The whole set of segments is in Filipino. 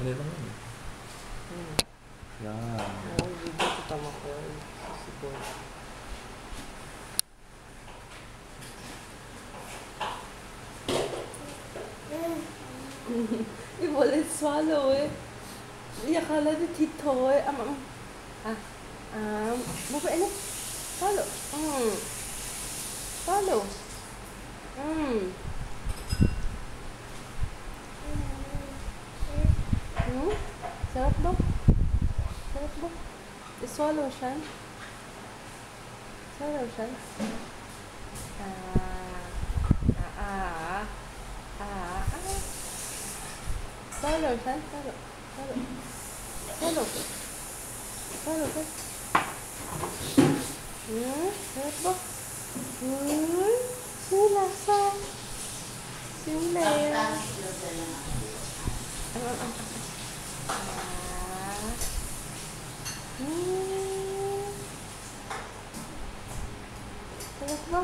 Ano lang yun? Yan. Oo, video ko tama ko. Siguro. You wouldn't swallow it. Akala ni Tito eh. Baba ini. Swallow. Swallow. Sarap ba? Sarap ba? I-swallow siya. Swallow siya. Swallow siya. Swallow. Swallow. Swallow siya. Sarap ba? Sila sa. Sila yan. Sarap ba?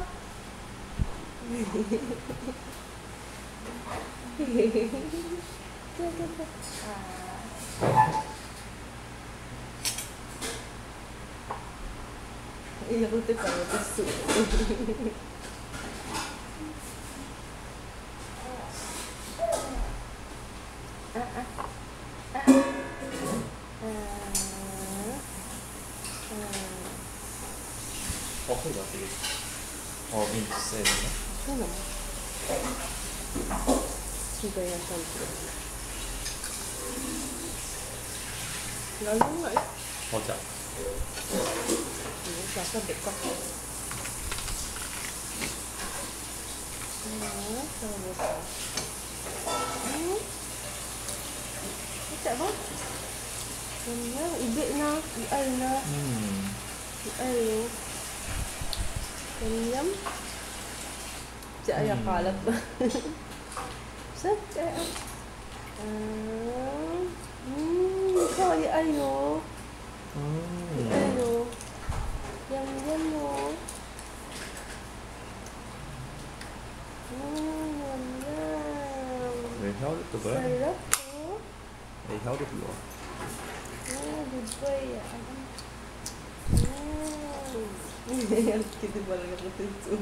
Iyak ko tayo para gusto. Okay ba? Sige. O, minsan na. Ano? Sige yan siyempre. Lalo nga eh. What's up? Sasabi ko. Sabi ko. Ito ba? Ganyan. Ibi na. Iay na. Iay. Ganyan. Siya ay akalat ba? Siya ay ikaw ay ayo. Ayo. Yum yum mo. Yum yum. 왜 혀를 또 그래? Sarap po. 왜 혀를 불러? Good boy. Ang cute pala ng putinso.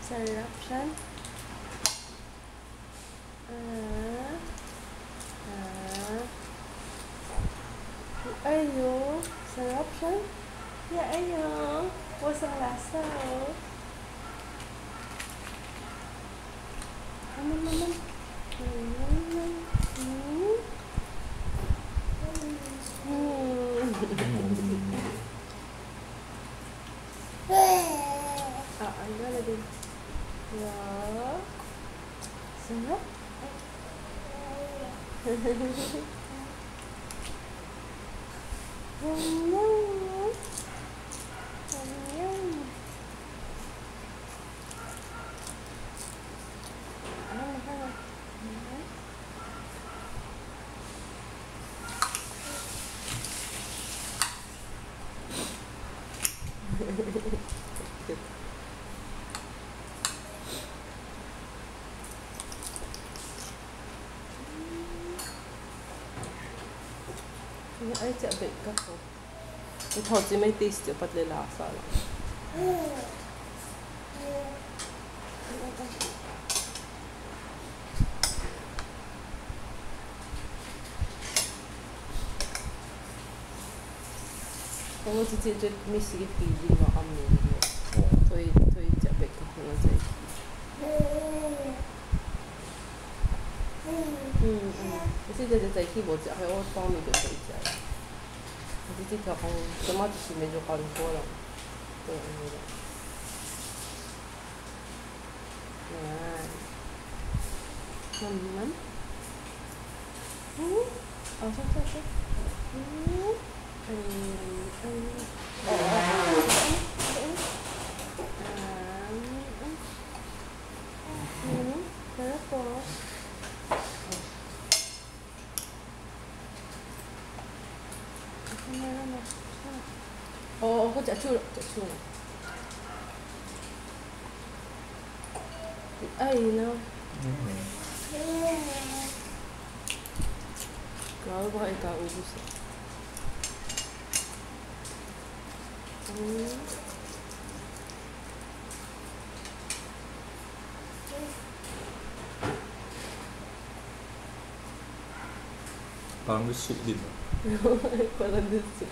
Sarap siya. Ayo, sarap siya. Ya, ayo. Wasang lasa, oh. Naman. Ang gala din. Ya. Sarap. Ay, cabai ka po. Ito, may taste yun, pati lasa lang. Kung titidyo, may sige pili mo kami. Toy, cabai ka po na sa'yo. Kasi dito tayo kibots, ako yung pang medyo tayo dyan. Dito ka kung tomatis medyo kalpo lang. Ito yung ano lang. Yan. Naman. Sa. Sarap po. Oo, ako, chachu. Ay, no. Mm. Grabe baka ikaubos eh. Parang may soup din. Parang gusto.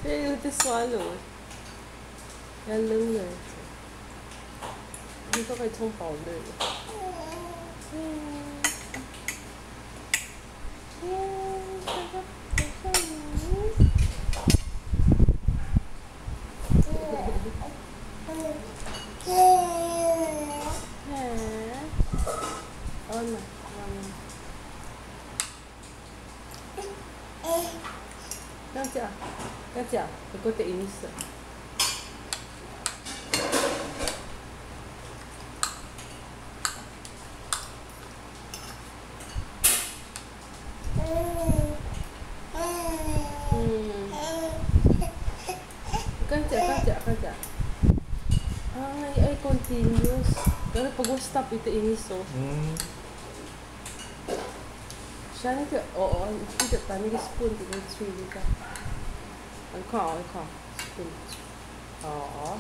Hey, you to swallow. Yan lang na. Hindi pa kayo itong powder. Oh, no. Katja, aku tak ini sah. Katja. Ay continuous. Kalau pag stop itu ini so. Siya ni ke? Oo, tidak tani ke spoon tidak sweet ka. Ikaw. Spoon. Oo.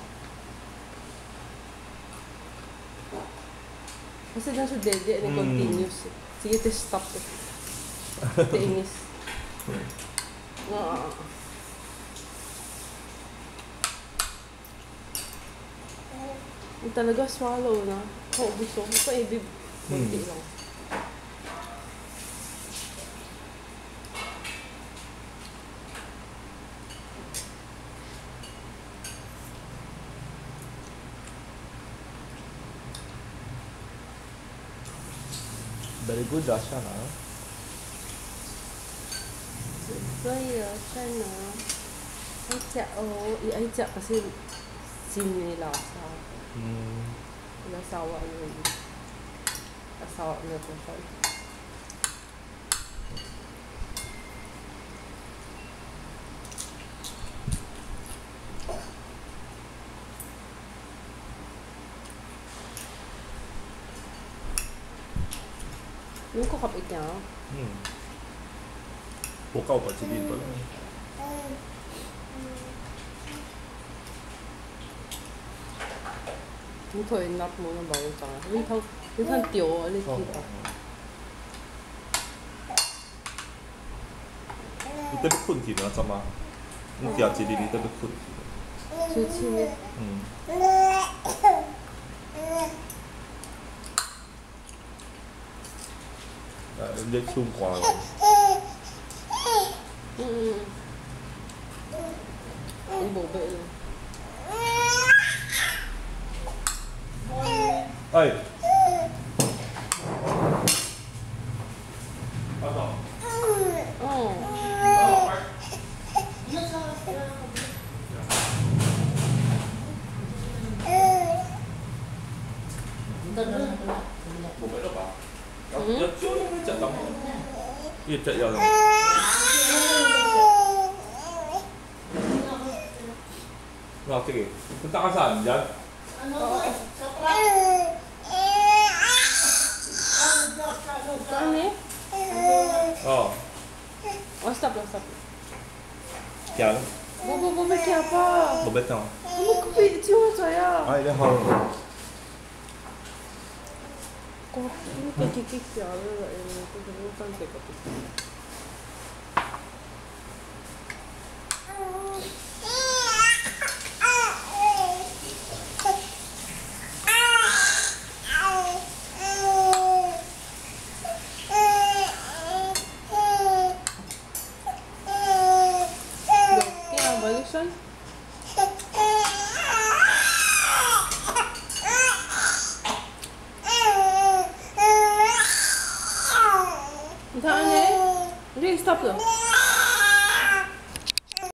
Kasi na siya dede ni continuous. Sige, to stop eh. Tainis. Oo. Talaga swallow na. Gusto ko pa ibig. Kunti lang. Very good siya na. Kaya siya na. Ay tiyak kasi sinilasa. Nasawa na yun. Nasawa na ito siya. Yung ko kapit niya. Bukaw pa si Dito lang. Yung toy nut mo na ba yung tanga? Yung tan tiyo, alit kita. Ito ba kunti na sama? Yung tiyachi din ito ba kunti? Suchi. Hindi chung kwa. Ang bobe lang. Ay! Ano? Oh. Bumelo ba? Ito yun. No, sige. Punta ka saan? Diyan? Saan eh? Oo. Oh, stop. Yan. Bobek kya pa? Mabait na. Ano ka pilit yung masaya? Ay, det har du. Kok, ini kikik kya? Ano ba? Ano ba? Ano ba?